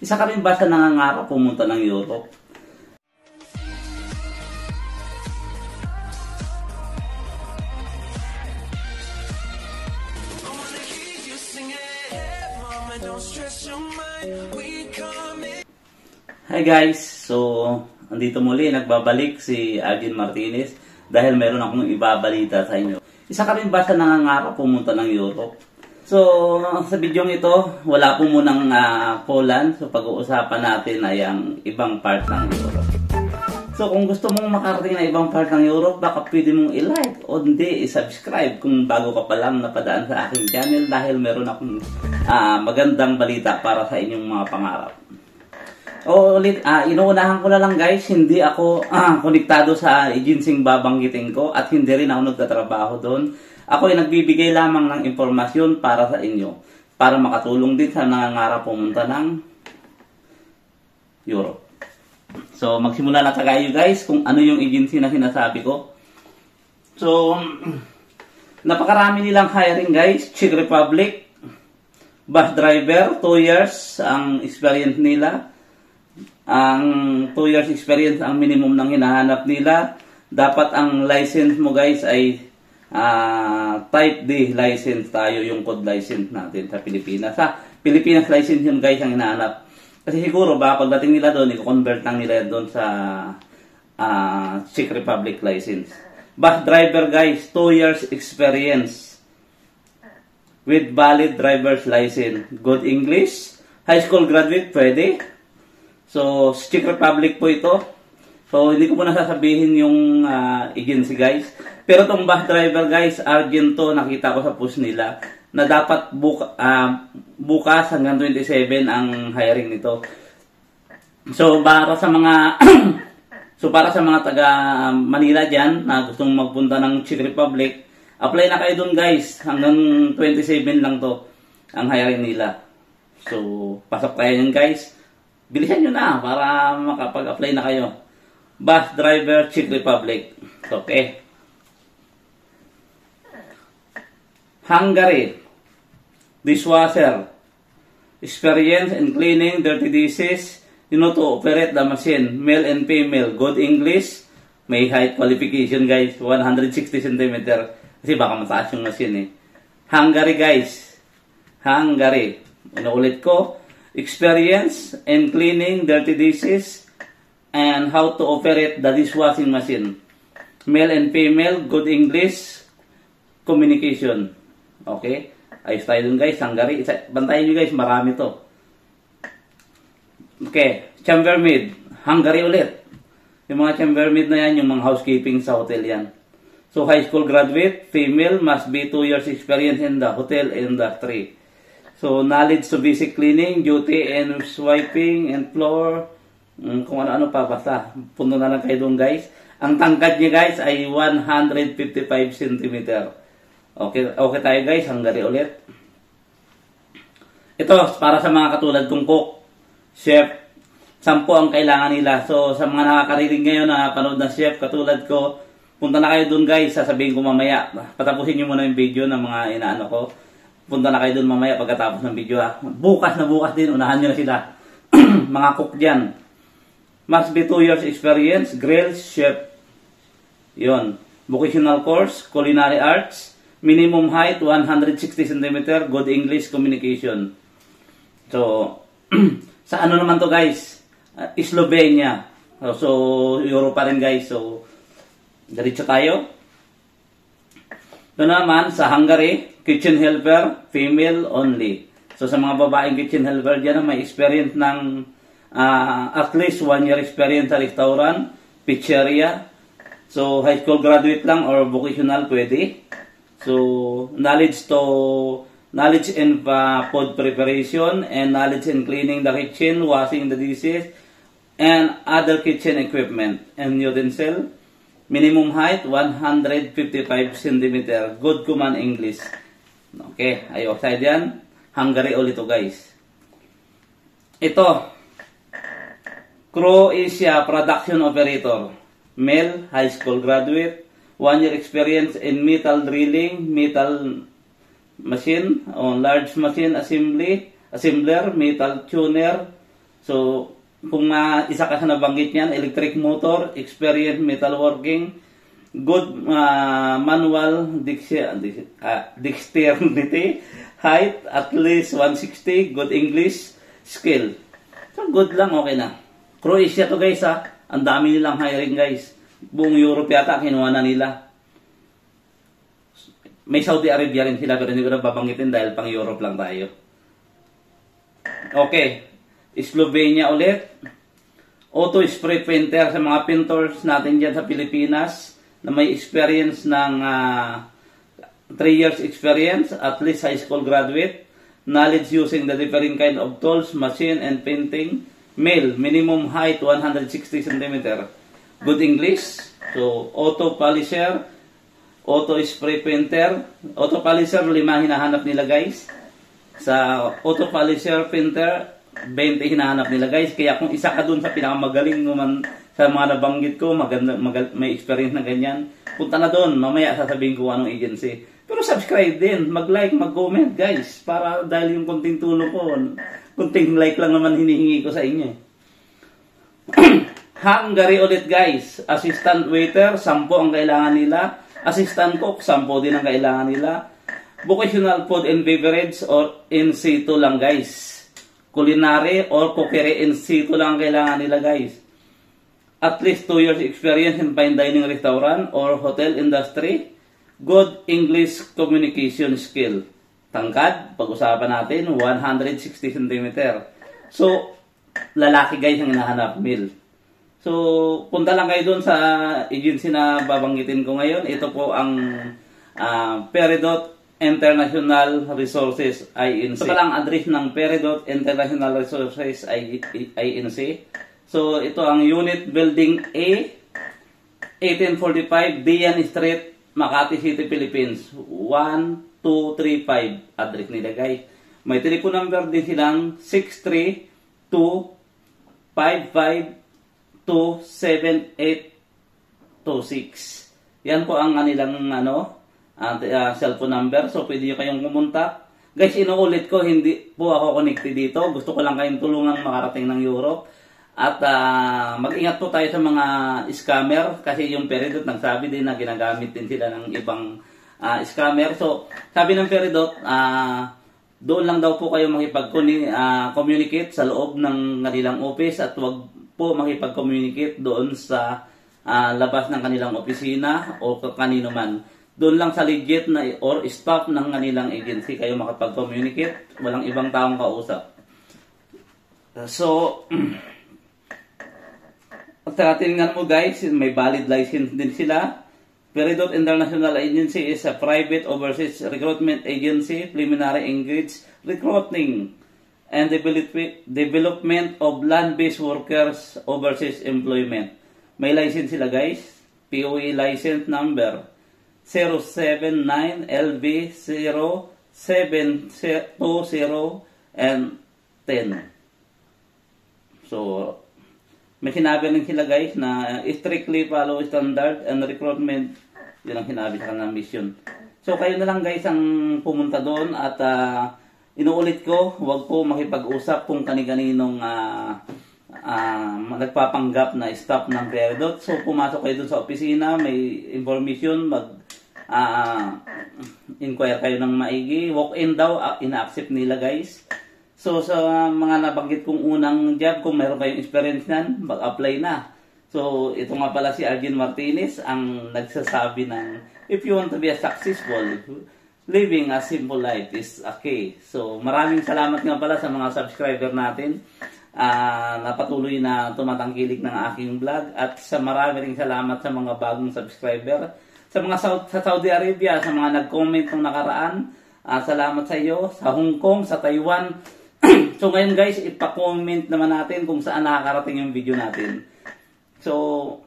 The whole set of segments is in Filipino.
Isa ka rin ba sa nangangarap pumunta ng Europe? Hi guys! So, andito muli, nagbabalik si Agin Martinez dahil meron akong ibabalita sa inyo. Isa ka rin ba sa nangangarap pumunta ng Europe? So, sa video ito, wala po munang Poland. So, pag-uusapan natin ay ang ibang part ng Europe. So, kung gusto mong makarating na ibang part ng Europe, baka pwede mong i-like o hindi i-subscribe kung bago ka pa lang napadaan sa aking channel dahil meron akong magandang balita para sa inyong mga pangarap. O ulit, inuunahan ko na lang guys, hindi ako konektado sa agencyng babanggitin ko at hindi rin ako nagtatrabaho doon. Ako ay nagbibigay lamang ng impormasyon para sa inyo, para makatulong din sa nangangarap pumunta ng Europe. So, magsimula na tayo guys kung ano yung agency na sinasabi ko. So, napakarami nilang hiring guys. Czech Republic, bus driver, 2 years ang experience nila. Ang 2 years experience ang minimum ng hinahanap nila. Dapat ang license mo guys ay type D license tayo, yung code license natin sa Pilipinas. Sa Pilipinas license yun guys ang hinahanap. Kasi siguro ba pagdating nila doon, i-convert lang nila doon sa Czech Republic license. Bus driver guys, 2 years experience with valid driver's license. Good English, high school graduate, pwede. So, Czech Republic po ito. So, hindi ko muna sasabihin yung agency guys. Pero itong bus driver guys, Argento, nakita ko sa post nila na dapat bukas hanggang 27 ang hiring nito. So, para sa mga para sa mga taga Manila diyan na gustong magpunta ng Czech Republic, apply na kayo doon guys. Hanggang 27 lang to ang hiring nila. So, pasok tayo yan guys. Bilisan nyo na para makapag-apply na kayo. Bus driver, Czech Republic. Okay. Hungary. Dishwasher. Experience in cleaning dirty dishes. You know to operate the machine. Male and female. Good English. May height qualification guys. 160 cm. Kasi baka mataas yung machine eh. Hungary guys. Hungary. Ulit ko. Experience in cleaning dirty dishes and how to operate the dishwashing machine. Male and female, good English, communication. Okay? Ayos tayo dun guys, Hungary. Bantayan nyo guys, marami to. Okay, chambermaid, Hungary ulit. Yung mga chambermaid na yan, yung mga housekeeping sa hotel yan. So, high school graduate, female, must be 2 years experience in the hotel industry. So, knowledge to basic cleaning, duty and swiping and floor, kung ano-ano pa, basta. Punto na lang kayo doon guys. Ang tangkad niya guys ay 155 cm. Okay tayo guys, Hungary ulit. Ito, para sa mga katulad kong cook, chef, 10 ang kailangan nila. So, sa mga nakakarinig ngayon na panood ng chef, katulad ko, punta na kayo doon guys, sasabihin ko mamaya. Patapusin nyo muna yung video ng mga inaano ko. Punta na kayo dun mamaya pagkatapos ng video ha. Bukas na bukas din, unahan nyo na sila. Mga cook dyan. Must be 2 years experience, grill, chef. Yun. Vocational course, culinary arts. Minimum height, 160 cm. Good English communication. So, sa ano naman to guys? Slovenia. So, Europa rin guys. So, diretso tayo. Ito naman, sa Hungary, kitchen helper, female only. So, sa mga babaeng kitchen helper dyan na may experience ng at least 1 year experience sa restaurant, pizzeria. So, high school graduate lang or vocational pwede. So, knowledge in food preparation and knowledge in cleaning the kitchen, washing the dishes, and other kitchen equipment and utensil. Minimum height, 155 cm. Good command English. Okay, ayos tayo dyan. Hungary ulit ito guys. Ito. Croatia Production Operator. Male, high school graduate. 1 year experience in metal drilling, metal machine, on large machine assembler, metal tuner, So, kung isa ka sa nabanggit niyan, electric motor, experience metalworking, good manual dexterity, height at least 160, good English skill. So, good lang, okay na. Croatia to guys ha. Ang dami nilang hiring guys. Buong Europe yata, kinuha na nila. May Saudi Arabia rin sila pero hindi ko na babanggitin dahil pang Europe lang tayo. Okay. Slovenia ulit. Auto spray painter sa mga painters natin dyan sa Pilipinas na may experience ng 3 years experience, at least high school graduate, knowledge using the different kind of tools, machine, and painting. Male, minimum height 160 cm. Good English. So, auto polisher, auto spray painter. Auto polisher, 5 hinahanap nila guys. Sa auto polisher painter, 20 hinahanap nila guys. Kaya kung isa ka dun sa pinakamagaling naman sa mga nabanggit ko, may experience na ganyan, punta na dun. Mamaya sasabihin ko anong agency. Pero subscribe din, mag-like, mag-comment guys. Para dahil yung konting tulong ko, konting like lang naman hinihingi ko sa inyo. Hungary ulit guys. Assistant waiter, 10 ang kailangan nila. Assistant cook, 10 din ang kailangan nila. Vocational food and beverage or in situ lang guys. Culinary or cookery in situ lang ang kailangan nila guys. At least 2 years experience in fine dining restaurant or hotel industry. Good English communication skill. Tangkad, pag-usapan natin, 160 cm. So, lalaki guys ang hinahanap, male. So, punta lang kayo dun sa agency na babanggitin ko ngayon. Ito po ang Peridot International Resources INC. Ito palang address ng Peridot International Resources INC. So, ito ang Unit Building A, 1845 Dian Street, Makati City, Philippines. 1235 address nila guys. May telephone number din silang 632-552-7826. Yan po ang kanilang cellphone number. So pwede nyo kayong kumontak. Guys, inuulit ko, hindi po ako connected dito. Gusto ko lang kayong tulungan makarating ng Europe. At mag-ingat po tayo sa mga scammer kasi yung Peridot nagsabi din na ginagamit din sila ng ibang scammer. So, sabi ng Peridot, doon lang daw po kayo makipag-communicate sa loob ng kanilang office at wag po makipag-communicate doon sa labas ng kanilang opisina o kanino man. Doon lang sa legit na or staff ng kanilang agency kayo makapag-communicate. Walang ibang taong kausap. So, at tingnan mo guys, may valid license din sila. Peridot International Agency is a private overseas recruitment agency, preliminary engaged recruiting and development of land-based workers overseas employment. May license sila guys. POE license number 079LB0720 and 10. So, may sinabi rin sila guys na strictly follow standard and recruitment. Yun ang sinabi sa kanilang mission. So kayo na lang guys ang pumunta doon at inuulit ko, huwag po makipag-usap kung kani-kaninong nagpapanggap na staff ng Peridot. So pumasok kayo doon sa opisina, may information, inquire kayo ng maigi. Walk-in daw, ina-accept nila guys. So, sa mga nabanggit kong unang job, kung meron kayong experience nan, mag-apply na. So, ito nga pala si Arjen Martinez ang nagsasabi ng, if you want to be a successful, living a simple life is okay. So, maraming salamat nga pala sa mga subscriber natin na patuloy na tumatangkilik ng aking vlog. At sa marami ring salamat sa mga bagong subscriber. Sa mga sa Saudi Arabia, sa mga nag-comment ng nakaraan, salamat sa iyo. Sa Hong Kong, sa Taiwan. So ngayon guys, ipa-comment naman natin kung saan nakakarating yung video natin. So,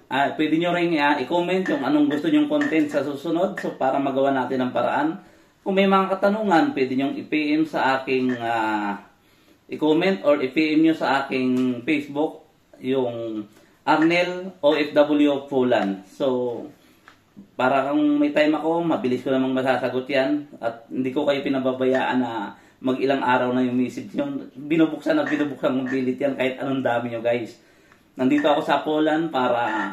pwede nyo rin i-comment yung anong gusto nyong content sa susunod. So para magawa natin ang paraan. Kung may mga katanungan, pwede nyo i-PM sa aking i-comment or i-PM nyo sa aking Facebook yung Arnel OFW Poland. So, para kung may time ako, mabilis ko namang masasagot yan. At hindi ko kayo pinababayaan na mag-ilang araw na yung message yun. Binubuksan ng bilit yan kahit anong dami nyo guys. Nandito ako sa Poland para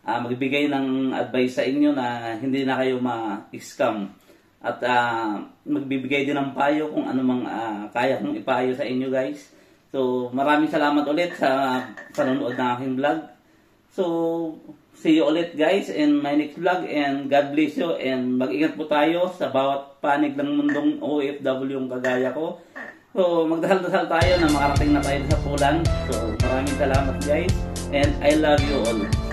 magbigay ng advice sa inyo na hindi na kayo ma-scam. At magbibigay din ng payo kung ano mang kaya kong ipayo sa inyo guys. So maraming salamat ulit sa panonood ng aking vlog. So see you ulit guys in my next vlog and God bless you and mag-ingat po tayo sa bawat panig ng mundong OFW yung kagaya ko. So magdasal-dasal tayo na makarating na tayo sa Poland. So maraming salamat guys and I love you all.